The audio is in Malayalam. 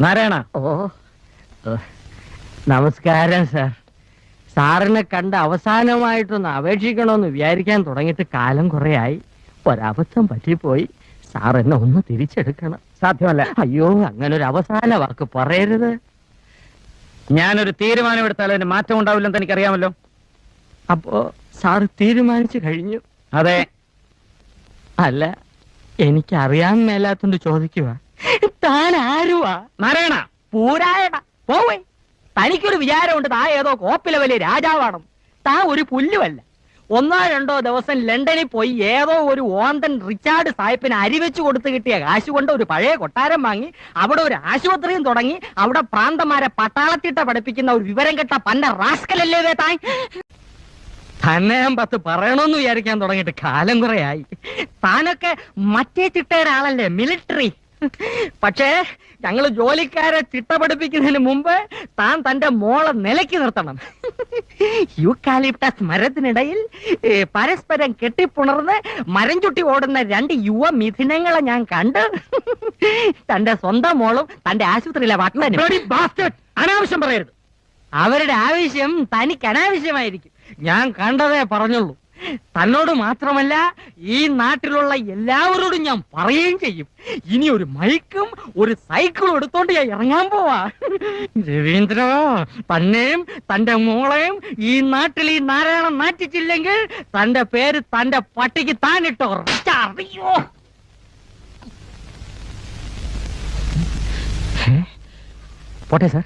നാരായണ. ഓ നമസ്കാരം സാർ. സാറിനെ കണ്ട് അവസാനമായിട്ടൊന്ന് അപേക്ഷിക്കണമെന്ന് വിചാരിക്കാൻ തുടങ്ങിയിട്ട് കാലം കുറെയായി. ഒരബദ്ധം പറ്റിപ്പോയി. സാർ എന്നെ ഒന്ന് തിരിച്ചെടുക്കണം. സാധ്യമല്ല. അയ്യോ, അങ്ങനെ ഒരു അവസാന വാക്ക് പറയരുത്. ഞാനൊരു തീരുമാനമെടുത്താൽ അതിന് മാറ്റം ഉണ്ടാവില്ലെന്ന് എനിക്കറിയാമല്ലോ. അപ്പോ സാർ തീരുമാനിച്ചു കഴിഞ്ഞു? അതെ. അല്ല, എനിക്കറിയാൻ മേലാത്തോണ്ട് ചോദിക്കുക. താൻ ആരുവാ? നാരായണ. പൂരായണ പോവേ. തനിക്കൊരു വിചാരമുണ്ട് താ ഏതോ കോപ്പിലെ വലിയ രാജാവാണ്. താ ഒരു പുല്ലുമല്ല. 1-2 ദിവസം ലണ്ടനിൽ പോയി ഏതോ ഒരു ഓന്തൻ റിച്ചാർഡ് സാഹിബിന് അരിവെച്ചു കൊടുത്ത് കിട്ടിയ കാശ് കൊണ്ട് ഒരു പഴയ കൊട്ടാരം വാങ്ങി അവിടെ ഒരു ആശുപത്രിയും തുടങ്ങി അവിടെ പ്രാന്തന്മാരെ പട്ടാളത്തിട്ട പഠിപ്പിക്കുന്ന ഒരു വിവരം കെട്ട പന്ന റാസ്കലല്ലേ താൻ. തന്നെ ഞാൻ 10 പറയണമെന്ന് വിചാരിക്കാൻ തുടങ്ങിയിട്ട് കാലം കുറെയായി. താനൊക്കെ മറ്റേ ചിട്ടയുടെ ആളല്ലേ, മിലിറ്ററി. പക്ഷേ ഞങ്ങൾ ജോലിക്കാരെ ചിട്ട പഠിപ്പിക്കുന്നതിന് മുമ്പ് താൻ തന്റെ മോളെ നിലയ്ക്ക് നിർത്തണം. യൂക്കാലിപ്റ്റസ് മരത്തിനിടയിൽ പരസ്പരം കെട്ടിപ്പുണർന്ന് മരം ചുട്ടി ഓടുന്ന 2 യുവ മിഥുനങ്ങളെ ഞാൻ കണ്ട്. തന്റെ സ്വന്തം മോളും തന്റെ ആശുപത്രിയിലെ വട്ടനും. അനാവശ്യം പറയരുത്. അവരുടെ ആവശ്യം തനിക്ക് അനാവശ്യമായിരിക്കും. ഞാൻ കണ്ടതേ പറഞ്ഞുള്ളൂ. തന്നോട് മാത്രമല്ല, ഈ നാട്ടിലുള്ള എല്ലാവരോടും ഞാൻ പറയുകയും ചെയ്യും. ഇനി ഒരു മൈക്കും ഒരു സൈക്കിളും എടുത്തോണ്ട് ഞാൻ ഇറങ്ങാൻ പോവാ. രവീന്ദ്ര, തന്നെയും തന്റെ മോളെയും ഈ നാട്ടിൽ ഈ നാരായണൻ നാറ്റിച്ചില്ലെങ്കിൽ തന്റെ പേര് തന്റെ പട്ടിക്ക് താനിട്ടോ. അറിയോ? പോട്ടെ സാർ.